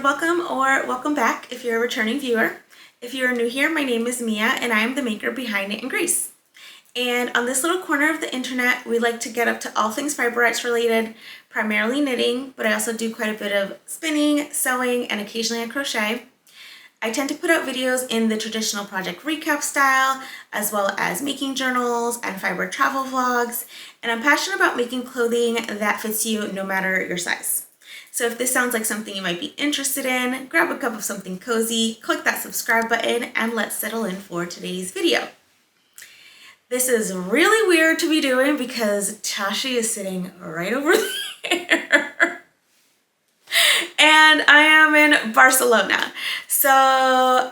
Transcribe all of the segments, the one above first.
welcome or welcome back if you're a returning viewer. If you're new here, my name is Mia and I am the maker behind KnitandGrace. And on this little corner of the internet, we like to get up to all things fiber arts related, primarily knitting, but I also do quite a bit of spinning, sewing, and occasionally a crochet. I tend to put out videos in the traditional project recap style, as well as making journals and fiber travel vlogs, and I'm passionate about making clothing that fits you no matter your size. So if this sounds like something you might be interested in, grab a cup of something cozy, click that subscribe button, and let's settle in for today's video. This is really weird to be doing because Tashi is sitting right over there. And I am in Barcelona. So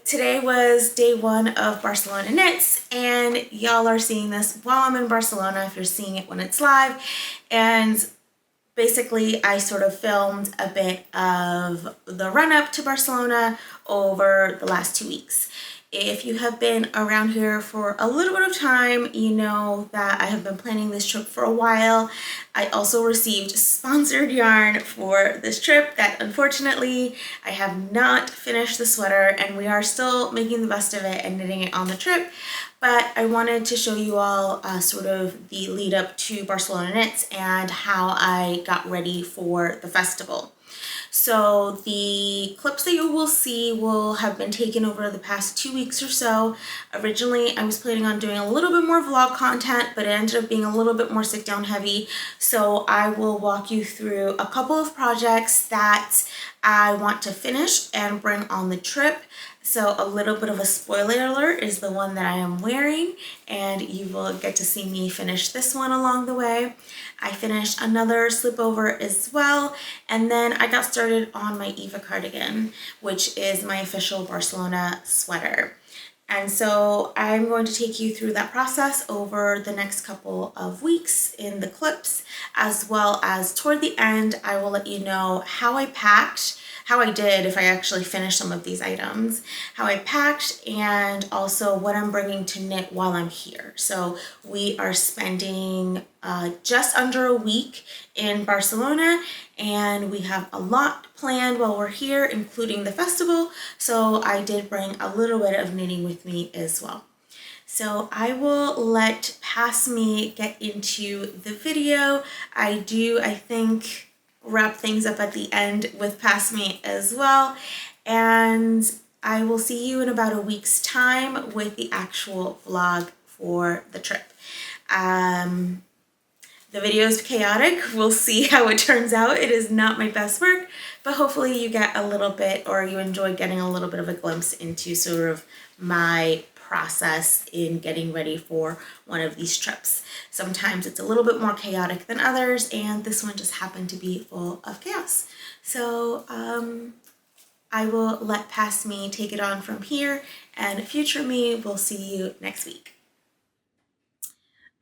today was day one of Barcelona Knits, and y'all are seeing this while I'm in Barcelona if you're seeing it when it's live. And basically, I sort of filmed a bit of the run-up to Barcelona over the last 2 weeks. If you have been around here for a little bit of time, you know that I have been planning this trip for a while. I also received sponsored yarn for this trip that unfortunately I have not finished the sweater, and we are still making the best of it and knitting it on the trip. But I wanted to show you all sort of the lead up to Barcelona Knits and how I got ready for the festival. So the clips that you will see will have been taken over the past 2 weeks or so. Originally, I was planning on doing a little bit more vlog content, but it ended up being a little bit more sit down heavy. So I will walk you through a couple of projects that I want to finish and bring on the trip. So a little bit of a spoiler alert is the one that I am wearing, and you will get to see me finish this one along the way. I finished another slipover as well, and then I got started on my Eva cardigan, which is my official Barcelona sweater. And so I'm going to take you through that process over the next couple of weeks in the clips, as well as toward the end, I will let you know how I packed, how I did if I actually finished some of these items, how I packed, and also what I'm bringing to knit while I'm here. So we are spending just under a week in Barcelona, and we have a lot planned while we're here, including the festival. So I did bring a little bit of knitting with me as well. So I will let past me get into the video. I think, wrap things up at the end with past me as well. And I will see you in about a week's time with the actual vlog for the trip. The video is chaotic. We'll see how it turns out. It is not my best work, but hopefully you get a little bit, or you enjoy getting a little bit of a glimpse into sort of my process in getting ready for one of these trips. Sometimes it's a little bit more chaotic than others, and this one just happened to be full of chaos. So I will let past me take it on from here, and future me will see you next week.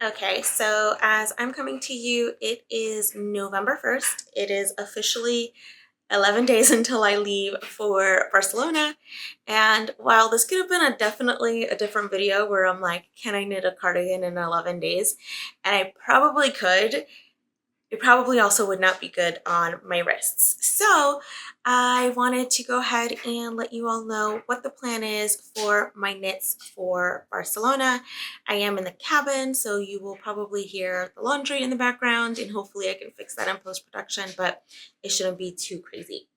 Okay, so as I'm coming to you, it is November 1st. It is officially 11 days until I leave for Barcelona. And while this could have been definitely a different video where I'm like, can I knit a cardigan in 11 days? And I probably could. It probably also would not be good on my wrists. So I wanted to go ahead and let you all know what the plan is for my knits for Barcelona. I am in the cabin, so you will probably hear the laundry in the background, and hopefully I can fix that in post-production, but it shouldn't be too crazy.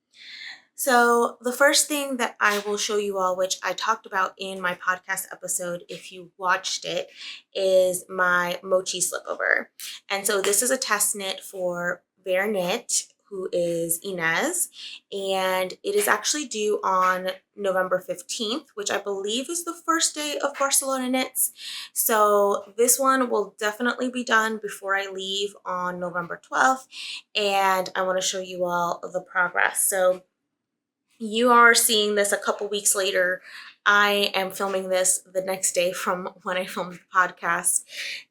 So the first thing that I will show you all, which I talked about in my podcast episode if you watched it, is my mochi slipover. And so this is a test knit for Bear Knit, who is Inez, and it is actually due on November 15th, which I believe is the first day of Barcelona Knits. So this one will definitely be done before I leave on November 12th, and I want to show you all the progress. So you are seeing this a couple weeks later. I am filming this the next day from when I filmed the podcast,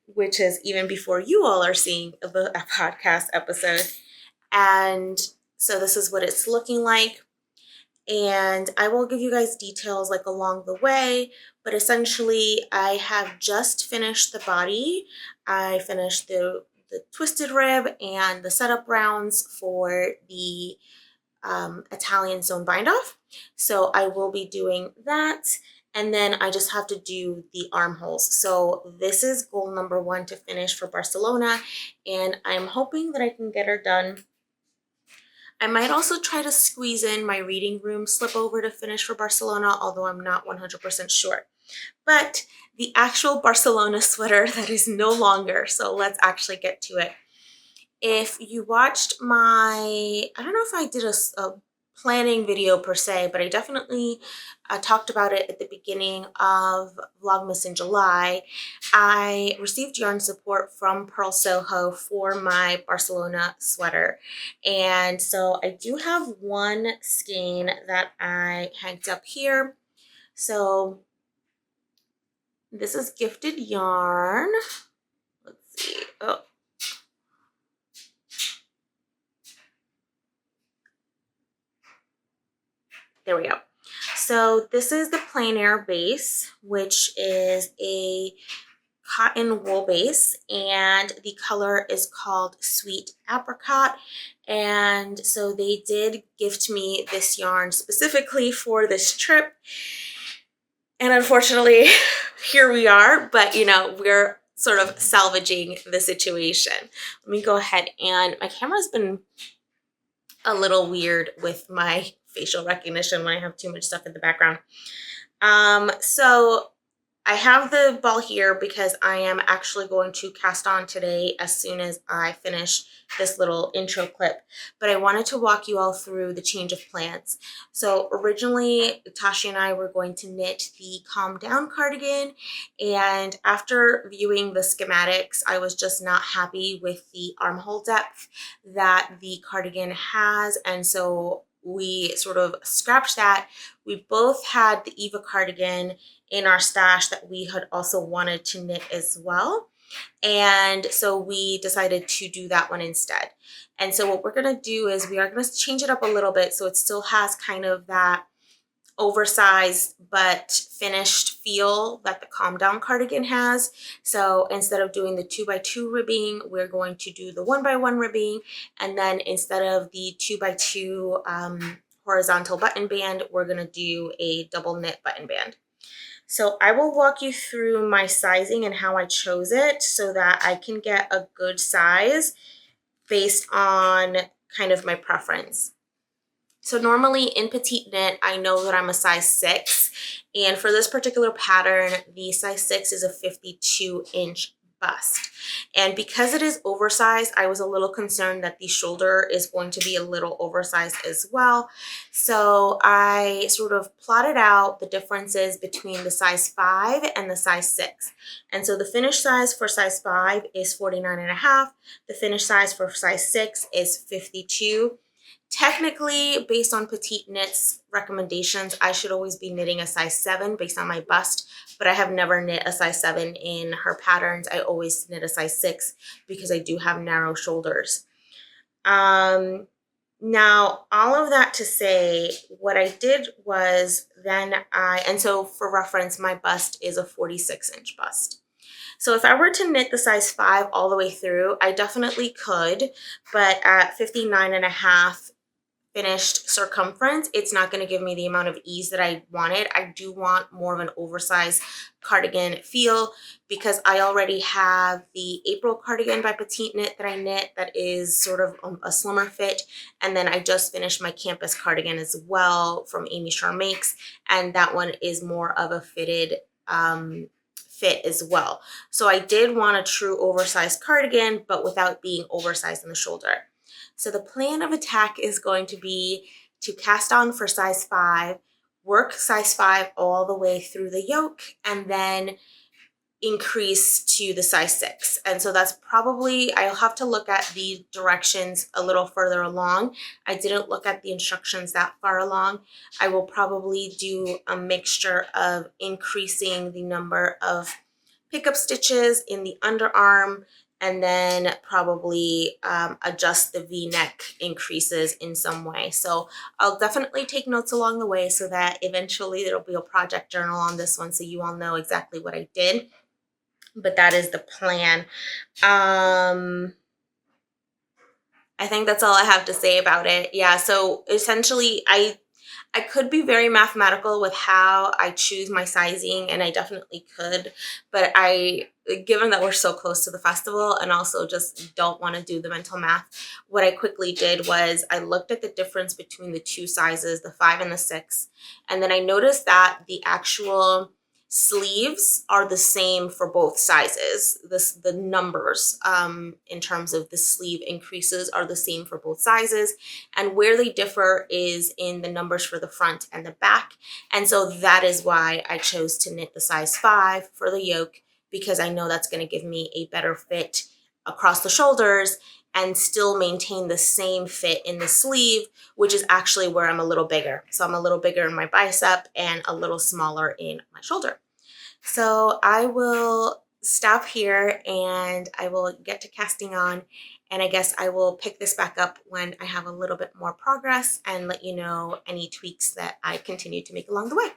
which is even before you all are seeing the podcast episode. And so this is what it's looking like. And I will give you guys details like along the way, but essentially I have just finished the body. I finished the twisted rib and the setup rounds for the Italian sewn bind off. So I will be doing that. And then I just have to do the armholes. So this is goal number 1 to finish for Barcelona. And I'm hoping that I can get her done. I might also try to squeeze in my reading room slipover to finish for Barcelona, although I'm not 100% sure. But the actual Barcelona sweater, that is no longer. So let's actually get to it. If you watched my, I don't know if I did a planning video per se, but I definitely talked about it at the beginning of Vlogmas in July. I received yarn support from Pearl Soho for my Barcelona sweater. And so I do have one skein that I hanged up here. So this is gifted yarn. Let's see. Oh. There we go. So this is the plein air base, which is a cotton wool base, and the color is called Sweet Apricot. And so they did gift me this yarn specifically for this trip. And unfortunately, here we are, but you know, we're sort of salvaging the situation. Let me go ahead, and my camera's been a little weird with my facial recognition when I have too much stuff in the background. So I have the ball here because I am actually going to cast on today as soon as I finish this little intro clip. But I wanted to walk you all through the change of plans. So originally, Tashi and I were going to knit the Calm Down cardigan. And after viewing the schematics, I was just not happy with the armhole depth that the cardigan has. And so we sort of scrapped that. We both had the Eva cardigan in our stash that we had also wanted to knit as well. And so we decided to do that one instead. And so what we're going to do is we are going to change it up a little bit so it still has kind of that oversized but finished feel that the Calm Down cardigan has. So instead of doing the 2x2 ribbing, we're going to do the 1x1 ribbing. And then instead of the 2x2 horizontal button band, we're going to do a double knit button band. So I will walk you through my sizing and how I chose it so that I can get a good size based on kind of my preference. So normally in petite knit, I know that I'm a size 6. And for this particular pattern, the size 6 is a 52-inch bust. And because it is oversized, I was a little concerned that the shoulder is going to be a little oversized as well. So I sort of plotted out the differences between the size 5 and the size 6. And so the finished size for size 5 is 49.5. The finished size for size 6 is 52. Technically, based on petite knits recommendations, I should always be knitting a size 7 based on my bust, but I have never knit a size 7 in her patterns. I always knit a size 6 because I do have narrow shoulders. Now, all of that to say, what I did was and so for reference, my bust is a 46-inch bust. So if I were to knit the size 5 all the way through, I definitely could, but at 59.5 finished circumference, it's not going to give me the amount of ease that I wanted. I do want more of an oversized cardigan feel because I already have the April cardigan by Petite Knit that I knit that is sort of a slimmer fit. And then I just finished my campus cardigan as well from Amy Shore Makes, and that one is more of a fitted fit as well. So I did want a true oversized cardigan, but without being oversized in the shoulder. So the plan of attack is going to be to cast on for size 5, work size 5 all the way through the yoke, and then increase to the size 6. And so that's probably, I'll have to look at the directions a little further along. I didn't look at the instructions that far along. I will probably do a mixture of increasing the number of pickup stitches in the underarm, and then probably adjust the V-neck increases in some way. So I'll definitely take notes along the way so that eventually there'll be a project journal on this one so you all know exactly what I did. But that is the plan. I I think that's all I have to say about it. Yeah, so essentially I could be very mathematical with how I choose my sizing, and I definitely could, but given that we're so close to the festival and also just don't want to do the mental math, what I quickly did was I looked at the difference between the two sizes, the 5 and the 6, and then I noticed that the actual sleeves are the same for both sizes. The numbers in terms of the sleeve increases are the same for both sizes, and where they differ is in the numbers for the front and the back. And so that is why I chose to knit the size 5 for the yoke, because I know that's going to give me a better fit across the shoulders and still maintain the same fit in the sleeve, which is actually where I'm a little bigger. So I'm a little bigger in my bicep and a little smaller in my shoulder. So I will stop here and I will get to casting on, and I guess I will pick this back up when I have a little bit more progress and let you know any tweaks that I continue to make along the way.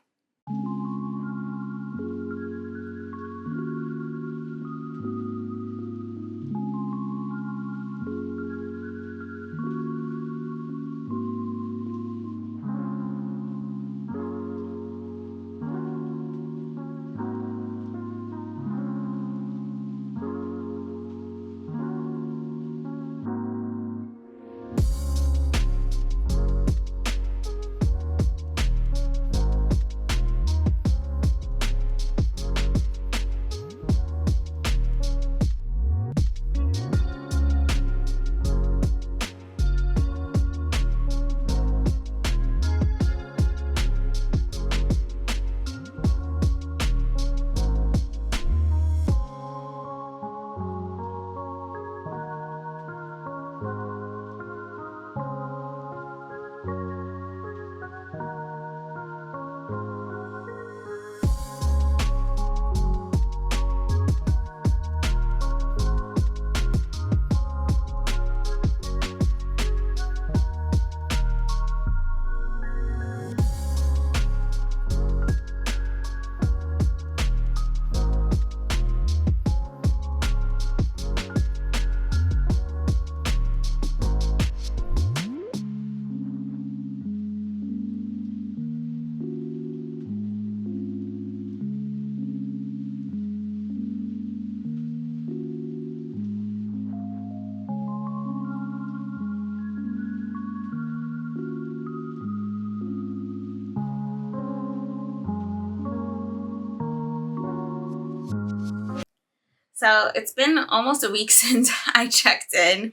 So it's been almost a week since I checked in,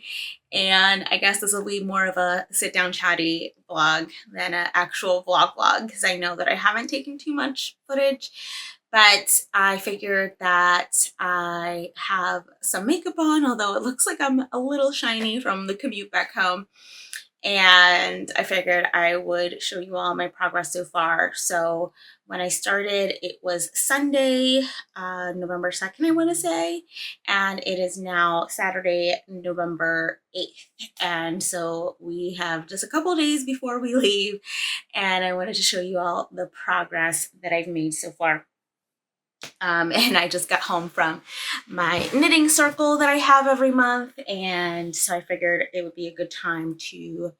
and I guess this will be more of a sit down chatty vlog than an actual vlog because I know that I haven't taken too much footage, but I figured that I have some makeup on, although it looks like I'm a little shiny from the commute back home. And I figured I would show you all my progress so far. So when I started, it was Sunday, November 2nd, I want to say, and it is now Saturday, November 8th. And so we have just a couple days before we leave, and I wanted to show you all the progress that I've made so far. And I just got home from my knitting circle that I have every month, and so I figured it would be a good time to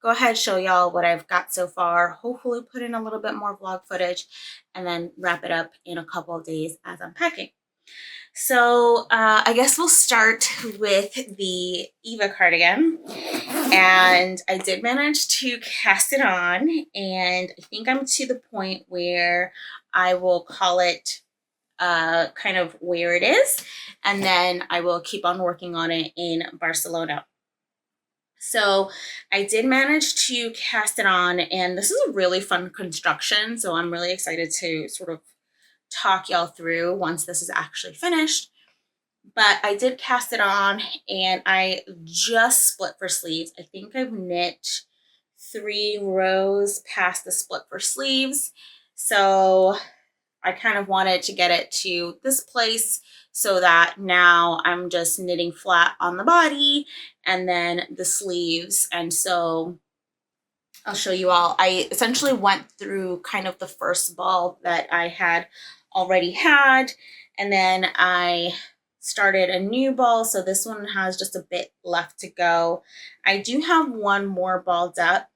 go ahead and show y'all what I've got so far, hopefully put in a little bit more vlog footage, and then wrap it up in a couple of days as I'm packing. So I guess we'll start with the Eva cardigan, and I did manage to cast it on, and I think I'm to the point where I will call it kind of where it is, and then I will keep on working on it in Barcelona. So I did manage to cast it on, and this is a really fun construction, so I'm really excited to sort of talk y'all through once this is actually finished. But I did cast it on, and I just split for sleeves. I think I've knit 3 rows past the split for sleeves, so I kind of wanted to get it to this place so that now I'm just knitting flat on the body and then the sleeves. And so I'll show you all. I essentially went through kind of the first ball that I had already had, and then I started a new ball, so this one has just a bit left to go. I do have one more balled up,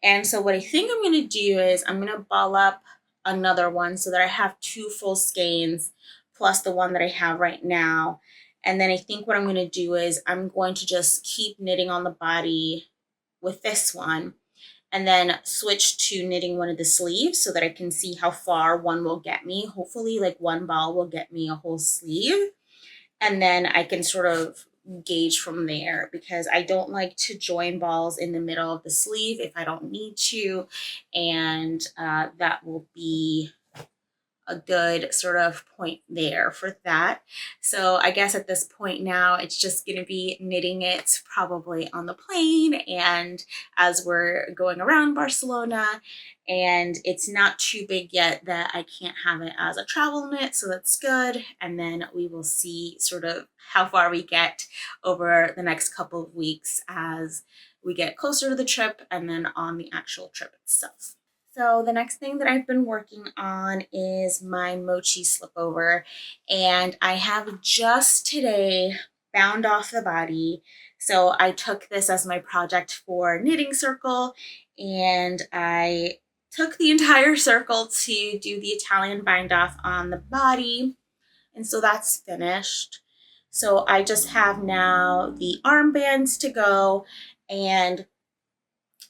and so what I think I'm going to do is I'm going to ball up another one so that I have 2 full skeins plus the one that I have right now. And then I think what I'm going to do is I'm going to just keep knitting on the body with this one, and then switch to knitting one of the sleeves so that I can see how far one will get me. Hopefully like one ball will get me a whole sleeve, and then I can sort of gauge from there, because I don't like to join balls in the middle of the sleeve if I don't need to, and that will be a good sort of point there for that. So I guess at this point now, it's just going to be knitting it probably on the plane and as we're going around Barcelona. And it's not too big yet that I can't have it as a travel knit, so that's good. And then we will see sort of how far we get over the next couple of weeks as we get closer to the trip and then on the actual trip itself. So the next thing that I've been working on is my mochi slipover, and I have just today bound off the body. So I took this as my project for Knitting Circle, and I took the entire circle to do the Italian bind off on the body, and so that's finished. So I just have now the armbands to go, and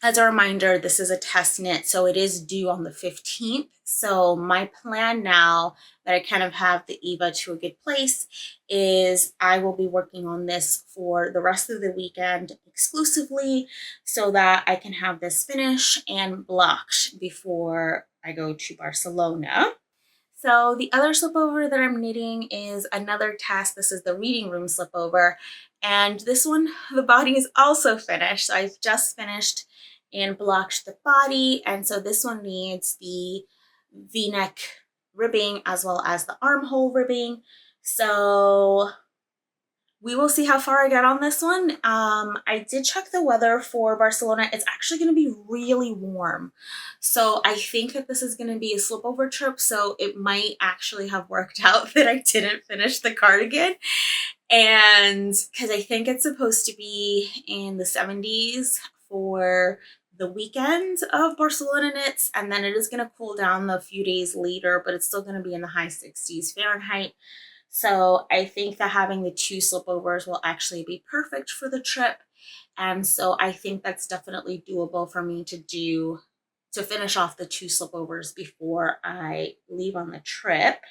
as a reminder, this is a test knit, so it is due on the 15th. So my plan now that I kind of have the Eva to a good place is I will be working on this for the rest of the weekend exclusively so that I can have this finished and blocked before I go to Barcelona. So the other slipover that I'm knitting is another test. This is the reading room slipover, and this one, the body is also finished. So I've just finished and blocked the body, and so this one needs the V-neck ribbing as well as the armhole ribbing. So we will see how far I get on this one. I did check the weather for Barcelona. It's actually going to be really warm. So I think that this is going to be a slipover trip. So it might actually have worked out that I didn't finish the cardigan. And because I think it's supposed to be in the 70s for the weekend of Barcelona Knits. And then it is going to cool down a few days later, but it's still going to be in the high 60s Fahrenheit. So I think that having the 2 slipovers will actually be perfect for the trip. And so I think that's definitely doable for me to do, to finish off the 2 slipovers before I leave on the trip.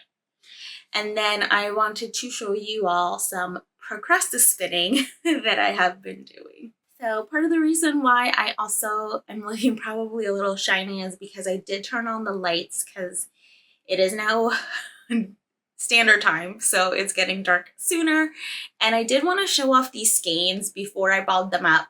And then I wanted to show you all some procrasti-spinning that I have been doing. So part of the reason why I also am looking probably a little shiny is because I did turn on the lights, because it is now standard time, so it's getting dark sooner, and I did want to show off these skeins before I balled them up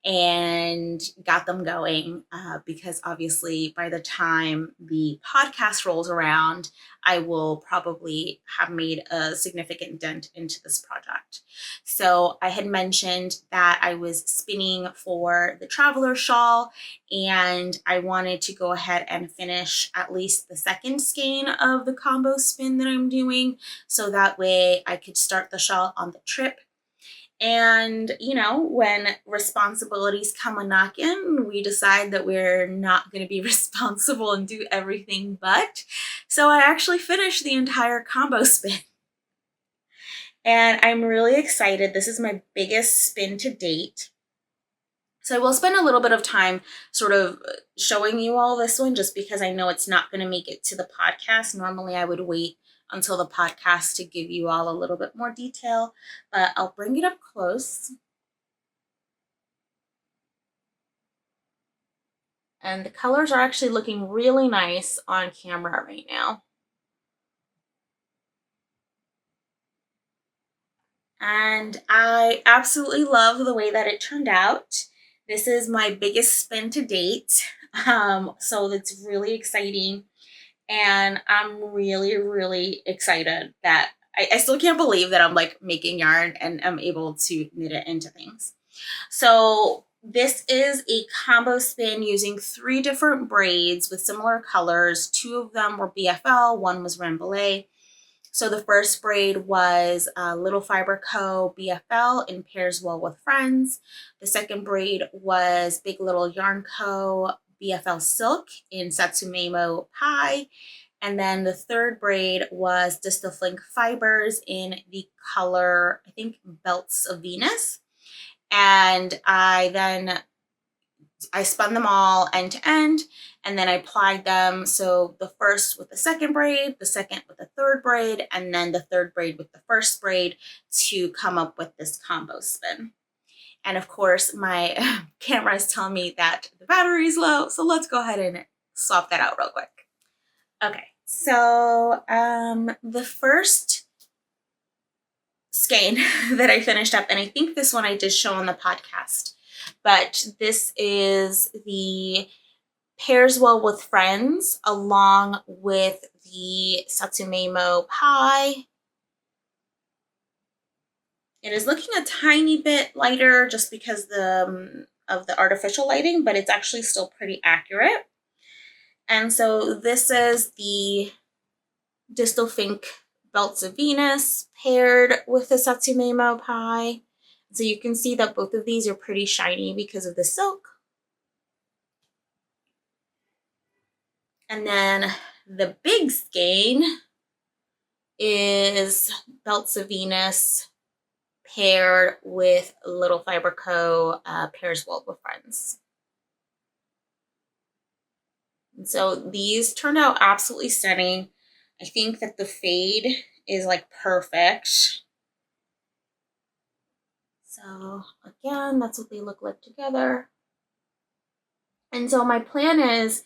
and got them going, because obviously by the time the podcast rolls around, I will probably have made a significant dent into this project. So I had mentioned that I was spinning for the traveler shawl, and I wanted to go ahead and finish at least the second skein of the combo spin that I'm doing, so that way I could start the shawl on the trip. And, you know, when responsibilities come a knockin', we decide that we're not going to be responsible and do everything but. So I actually finished the entire combo spin. And I'm really excited. This is my biggest spin to date. So I will spend a little bit of time sort of showing you all this one, just because I know it's not going to make it to the podcast. Normally I would wait until the podcast to give you all a little bit more detail, but I'll bring it up close. And the colors are actually looking really nice on camera right now. And I absolutely love the way that it turned out. This is my biggest spin to date, so it's really exciting. And I'm really, really excited that I still can't believe that I'm like making yarn and I'm able to knit it into things. So this is a combo spin using 3 different braids with similar colors. 2 of them were BFL, 1 was Rambouillet. So the first braid was Little Fiber Co. BFL in Pairs Well with Friends. The second braid was Big Little Yarn Co. BFL Silk in Satsumemo Pie. And then the third braid was Distal Flink Fibers in the color, I think, Belts of Venus. And I spun them all end to end, and then I plied them. So the first with the second braid, the second with the third braid, and then the third braid with the first braid to come up with this combo spin. And of course, my camera is telling me that the battery is low, so let's go ahead and swap that out real quick. Okay, so the first skein that I finished up, and I think this one I did show on the podcast, but this is the Pairs Well with Friends along with the Satsumemo Pie. It is looking a tiny bit lighter just because of the artificial lighting, but it's actually still pretty accurate. And so this is the Distal Fink Belts of Venus paired with the Satsumemo Pie. So you can see that both of these are pretty shiny because of the silk. And then the big skein is Belts of Venus paired with Little Fiber Co. Pairs Well with Friends. And so these turned out absolutely stunning. I think that the fade is like perfect. So again, that's what they look like together. And so my plan is,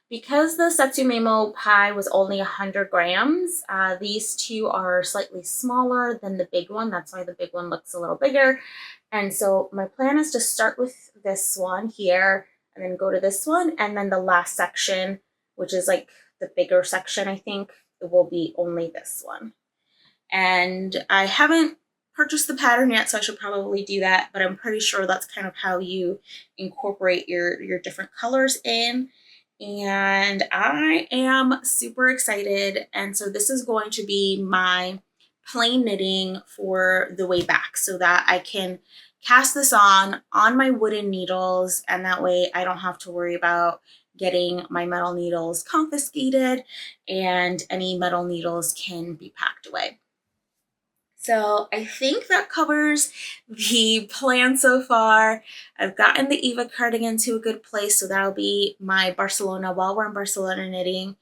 because the Satsumemo Pie was only 100 grams, these two are slightly smaller than the big one. That's why the big one looks a little bigger. And so my plan is to start with this one here and then go to this one. And then the last section, which is like the bigger section, I think, it will be only this one. And I haven't purchased the pattern yet, so I should probably do that. But I'm pretty sure that's kind of how you incorporate your different colors in. And I am super excited. And so this is going to be my plain knitting for the way back so that I can cast this on my wooden needles, and that way I don't have to worry about getting my metal needles confiscated, and any metal needles can be packed away. So I think that covers the plan so far. I've gotten the Eva cardigan to a good place, so that'll be my Barcelona, while we're in Barcelona knitting.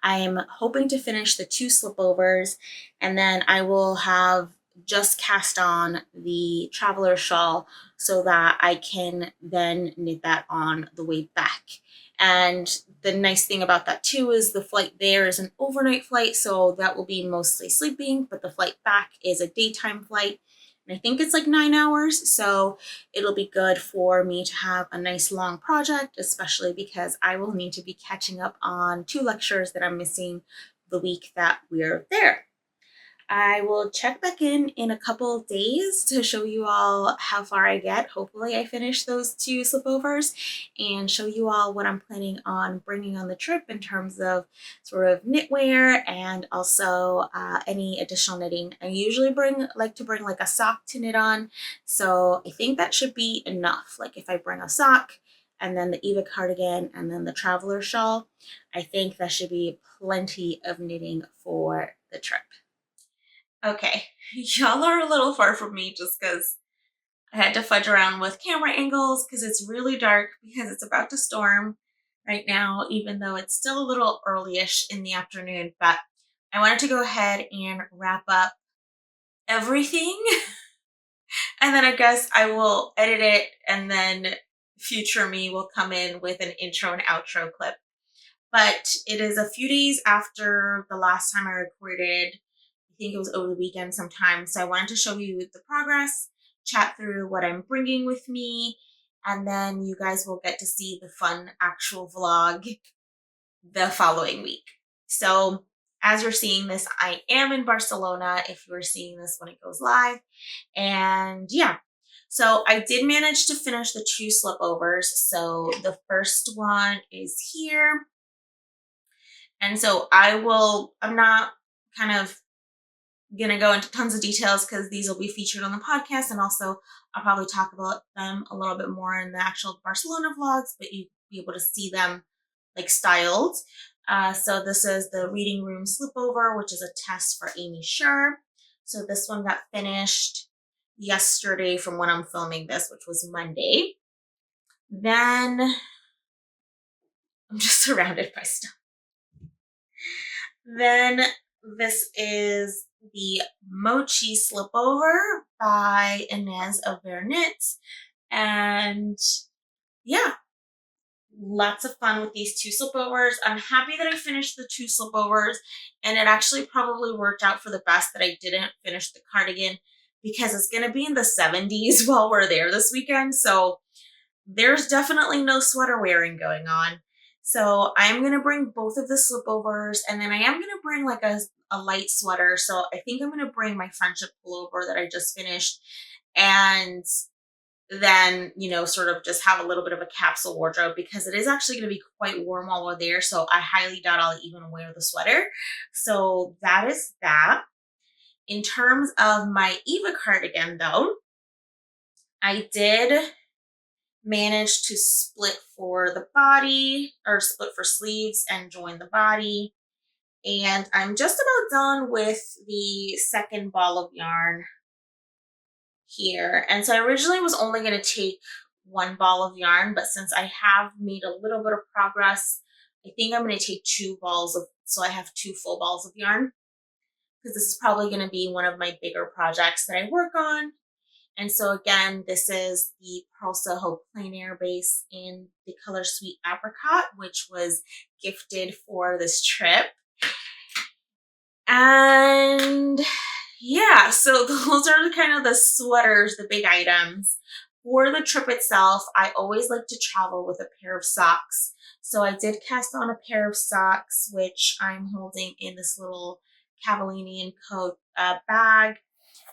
I'm hoping to finish the 2 slipovers, and then I will have just cast on the traveler shawl so that I can then knit that on the way back. And the nice thing about that too is the flight there is an overnight flight, so that will be mostly sleeping, but the flight back is a daytime flight. And I think it's like 9 hours, so it'll be good for me to have a nice long project, especially because I will need to be catching up on 2 lectures that I'm missing the week that we're there. I will check back in a couple of days to show you all how far I get. Hopefully I finish those 2 slipovers and show you all what I'm planning on bringing on the trip in terms of sort of knitwear and also any additional knitting. I usually like to bring like a sock to knit on, so I think that should be enough. Like if I bring a sock and then the Eva cardigan and then the traveler shawl, I think that should be plenty of knitting for the trip. Okay, y'all are a little far from me just because I had to fudge around with camera angles because it's really dark because it's about to storm right now, even though it's still a little early-ish in the afternoon. But I wanted to go ahead and wrap up everything and then I guess I will edit it, and then future me will come in with an intro and outro clip. But it is a few days after the last time I recorded. I think it was over the weekend sometime. So I wanted to show you the progress, chat through what I'm bringing with me, and then you guys will get to see the fun actual vlog the following week. So as you're seeing this, I am in Barcelona if you're seeing this when it goes live. And yeah, so I did manage to finish the 2 slipovers. So the first one is here. And so I'm not kind of gonna go into tons of details because these will be featured on the podcast, and also I'll probably talk about them a little bit more in the actual Barcelona vlogs, but you'll be able to see them like styled. So this is the reading room slipover, which is a test for Amy Scher. So this one got finished yesterday from when I'm filming this, which was Monday. Then I'm just surrounded by stuff. Then this is the Mochi Slipover by Inez of Knits. And yeah, lots of fun with these 2 slipovers. I'm happy that I finished the 2 slipovers, and it actually probably worked out for the best that I didn't finish the cardigan because it's going to be in the 70s while we're there this weekend. So there's definitely no sweater wearing going on. So I'm going to bring both of the slipovers, and then I am going to bring like a light sweater. So I think I'm going to bring my friendship pullover that I just finished, and then, you know, sort of just have a little bit of a capsule wardrobe because it is actually going to be quite warm while we're there. So I highly doubt I'll even wear the sweater. So that is that. In terms of my Eva cardigan though, I did manage to split for the body, or split for sleeves and join the body. And I'm just about done with the second ball of yarn here. And so I originally was only going to take 1 ball of yarn, but since I have made a little bit of progress, I think I'm going to take 2 balls of, so I have 2 full balls of yarn, because this is probably going to be one of my bigger projects that I work on. And so again, this is the Pearl Soho Plein Air base in the color Sweet Apricot, which was gifted for this trip. And yeah, so those are kind of the sweaters, the big items. For the trip itself, I always like to travel with a pair of socks. So I did cast on a pair of socks, which I'm holding in this little Cavallini & Co. Bag.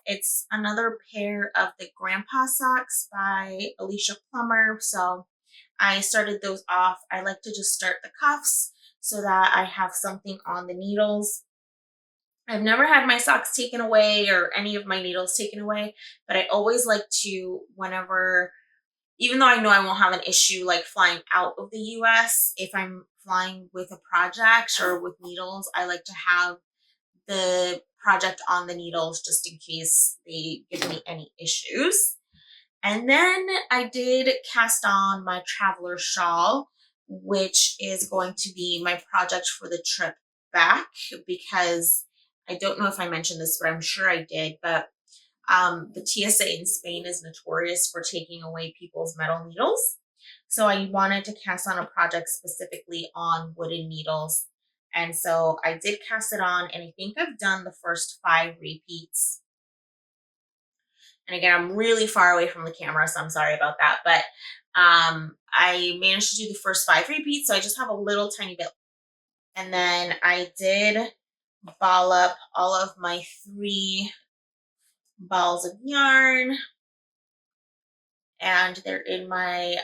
It's another pair of the Grandpa socks by Alicia Plummer. So I started those off. I like to just start the cuffs so that I have something on the needles. I've never had my socks taken away or any of my needles taken away, but I always like to, whenever, even though I know I won't have an issue like flying out of the US, if I'm flying with a project or with needles, I like to have the project on the needles just in case they give me any issues. And then I did cast on my traveler shawl, which is going to be my project for the trip back, because I don't know if I mentioned this, but I'm sure I did, but the TSA in Spain is notorious for taking away people's metal needles. So I wanted to cast on a project specifically on wooden needles. And so I did cast it on, and I think I've done the first 5 repeats. And again, I'm really far away from the camera, so I'm sorry about that. But I managed to do the first 5 repeats, so I just have a little tiny bit. And then I did ball up all of my 3 balls of yarn, and they're in my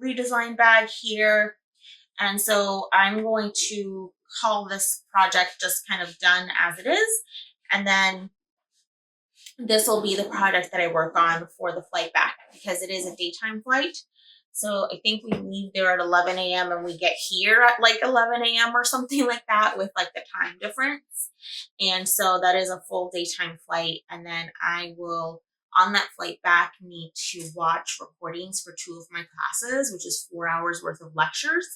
redesign bag here. And so I'm going to call this project just kind of done as it is. And then this will be the project that I work on for the flight back, because it is a daytime flight. So I think we leave there at 11 a.m. and we get here at like 11 a.m. or something like that, with like the time difference. And so that is a full daytime flight. And then I will, on that flight back, need to watch recordings for 2 of my classes, which is 4 hours worth of lectures.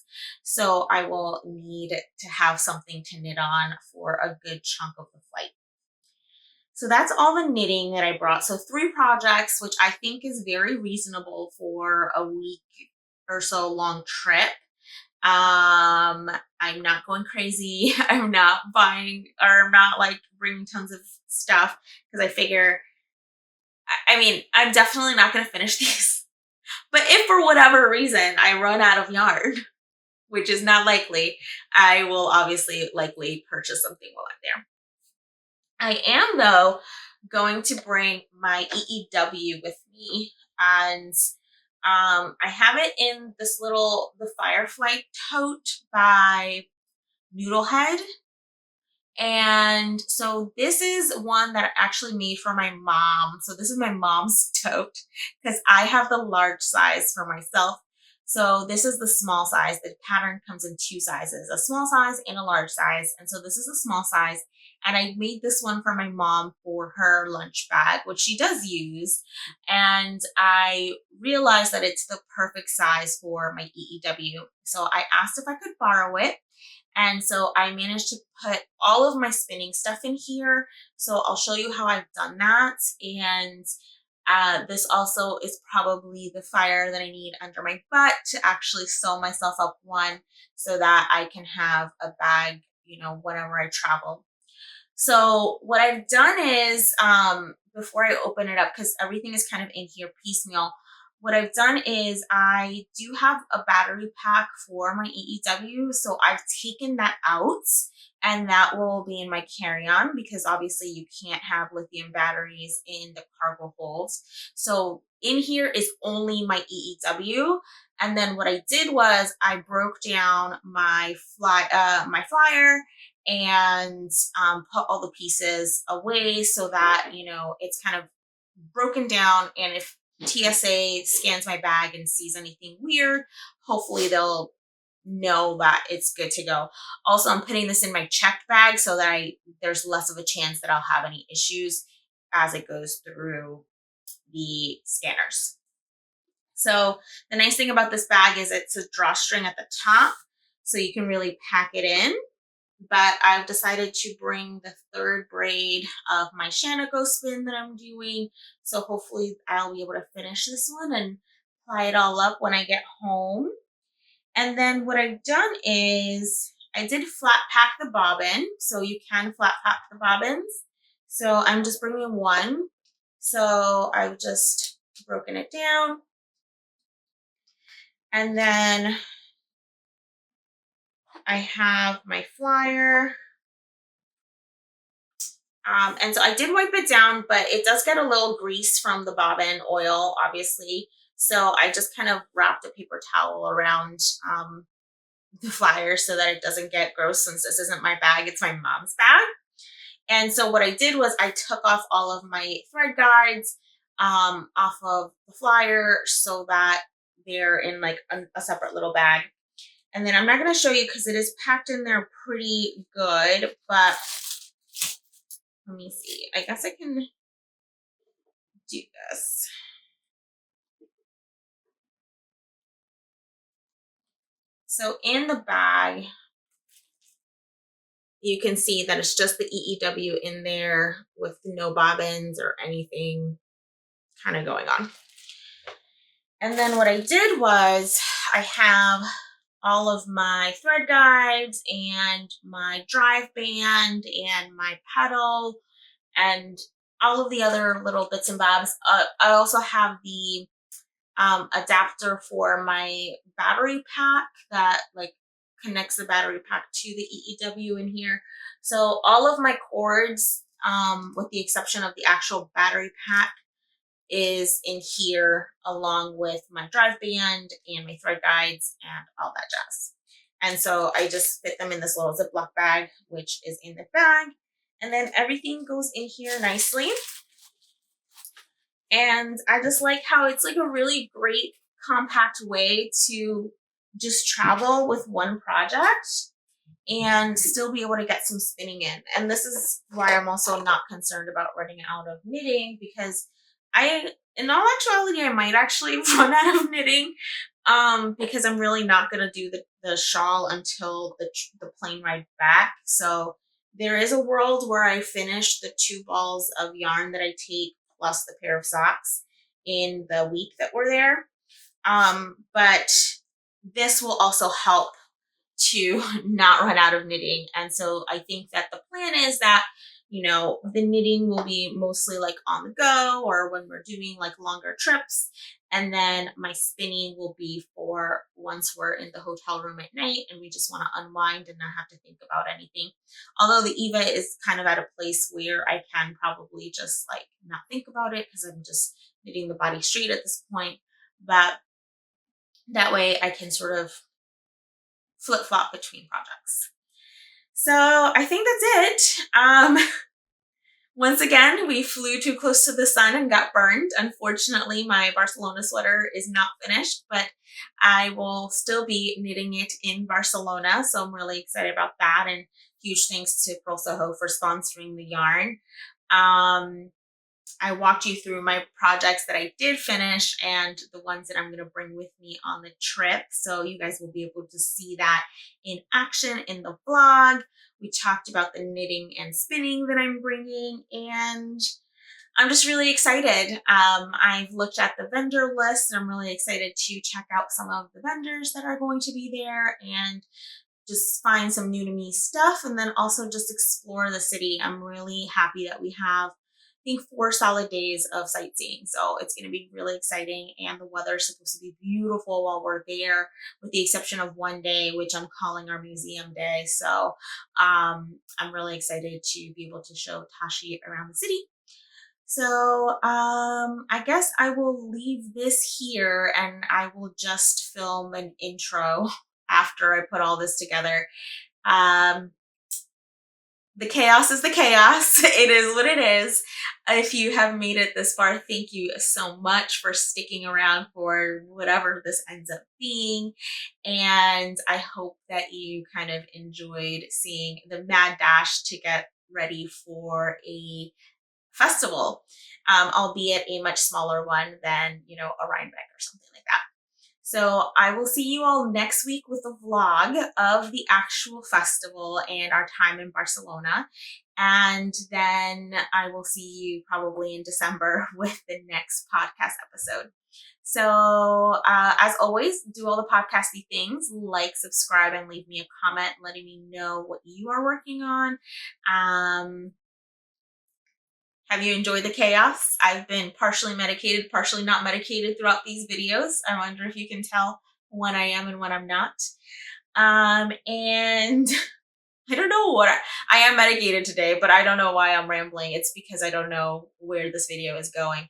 So I will need to have something to knit on for a good chunk of the flight. So that's all the knitting that I brought. So 3 projects, which I think is very reasonable for a week or so long trip. I'm not going crazy. I'm not buying, or I'm not like bringing tons of stuff, because I figure, I mean, I'm definitely not going to finish these. But if for whatever reason I run out of yarn, which is not likely, I will obviously likely purchase something while I'm there. I am, though, going to bring my EEW with me, and I have it in this little, the Firefly tote by Noodlehead, And so this is one that I actually made for my mom. So this is my mom's tote because I have the large size for myself. So this is the small size. The pattern comes in two sizes, a small size and a large size. And so this is a small size. And I made this one for my mom for her lunch bag, which she does use. And I realized that it's the perfect size for my EEW. So I asked if I could borrow it. And so I managed to put all of my spinning stuff in here. So I'll show you how I've done that. And this also is probably the fire that I need under my butt to actually sew myself up one so that I can have a bag, you know, whenever I travel. So what I've done is, before I open it up, because everything is kind of in here piecemeal, what I've done is I do have a battery pack for my EEW. So I've taken that out and that will be in my carry-on because obviously you can't have lithium batteries in the cargo holds. So in here is only my EEW. And then what I did was I broke down my flyer and put all the pieces away so that, you know, it's kind of broken down. And if TSA scans my bag and sees anything weird, hopefully they'll know that it's good to go. Also, I'm putting this in my checked bag so that there's less of a chance that I'll have any issues as it goes through the scanners. So the nice thing about this bag is it's a drawstring at the top, so you can really pack it in. But I've decided to bring the third braid of my Shanago spin that I'm doing. So hopefully I'll be able to finish this one and apply it all up when I get home. And then what I've done is I did flat pack the bobbin. So you can flat pack the bobbins. So I'm just bringing one. So I've just broken it down. And then I have my flyer. And so I did wipe it down, but it does get a little grease from the bobbin oil, obviously. So I just kind of wrapped a paper towel around the flyer so that it doesn't get gross, since this isn't my bag, it's my mom's bag. And so what I did was I took off all of my thread guides off of the flyer so that they're in like a separate little bag. And then I'm not going to show you because it is packed in there pretty good, but let me see. I guess I can do this. So in the bag, you can see that it's just the EEW in there with no bobbins or anything kind of going on. And then what I did was I have all of my thread guides and my drive band and my pedal and all of the other little bits and bobs. I also have the adapter for my battery pack that like connects the battery pack to the EEW in here. So all of my cords, with the exception of the actual battery pack, is in here along with my drive band and my thread guides and all that jazz. And so I just fit them in this little Ziploc bag, which is in the bag. And then everything goes in here nicely. And I just like how it's like a really great compact way to just travel with one project and still be able to get some spinning in. And this is why I'm also not concerned about running out of knitting, because in all actuality, I might actually run out of knitting because I'm really not going to do the shawl until the plane ride back. So there is a world where I finish the 2 balls of yarn that I take plus the pair of socks in the week that we're there. But this will also help to not run out of knitting. And so I think that the plan is that, you know, the knitting will be mostly like on the go or when we're doing like longer trips. And then my spinning will be for once we're in the hotel room at night and we just want to unwind and not have to think about anything. Although the Eva is kind of at a place where I can probably just like not think about it because I'm just knitting the body straight at this point. But that way I can sort of flip-flop between projects. So I think that's it. Once again, we flew too close to the sun and got burned. Unfortunately, my Barcelona sweater is not finished, but I will still be knitting it in Barcelona. So I'm really excited about that, and huge thanks to Pearl Soho for sponsoring the yarn. I walked you through my projects that I did finish and the ones that I'm going to bring with me on the trip. So you guys will be able to see that in action in the vlog. We talked about the knitting and spinning that I'm bringing, and I'm just really excited. I've looked at the vendor list and I'm really excited to check out some of the vendors that are going to be there and just find some new to me stuff, and then also just explore the city. I'm really happy that we have, I think, 4 solid days of sightseeing. So it's going to be really exciting, and the weather is supposed to be beautiful while we're there, with the exception of one day, which I'm calling our museum day. So I'm really excited to be able to show Tashi around the city. So I guess I will leave this here and I will just film an intro after I put all this together. Um, the chaos is the chaos. It is what it is. If you have made it this far, thank you so much for sticking around for whatever this ends up being. And I hope that you kind of enjoyed seeing the mad dash to get ready for a festival, albeit a much smaller one than, a Rhinebeck or something like that. So I will see you all next week with a vlog of the actual festival and our time in Barcelona. And then I will see you probably in December with the next podcast episode. So as always, do all the podcasty things, like, subscribe, and leave me a comment letting me know what you are working on. Have you enjoyed the chaos? I've been partially medicated, partially not medicated throughout these videos. I wonder if you can tell when I am and when I'm not. And I don't know what I am medicated today, but I don't know why I'm rambling. It's because I don't know where this video is going.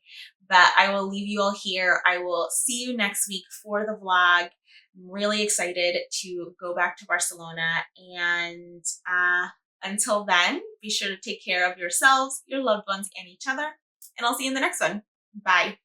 But I will leave you all here. I will see you next week for the vlog. I'm really excited to go back to Barcelona, and until then, be sure to take care of yourselves, your loved ones, and each other. And I'll see you in the next one. Bye.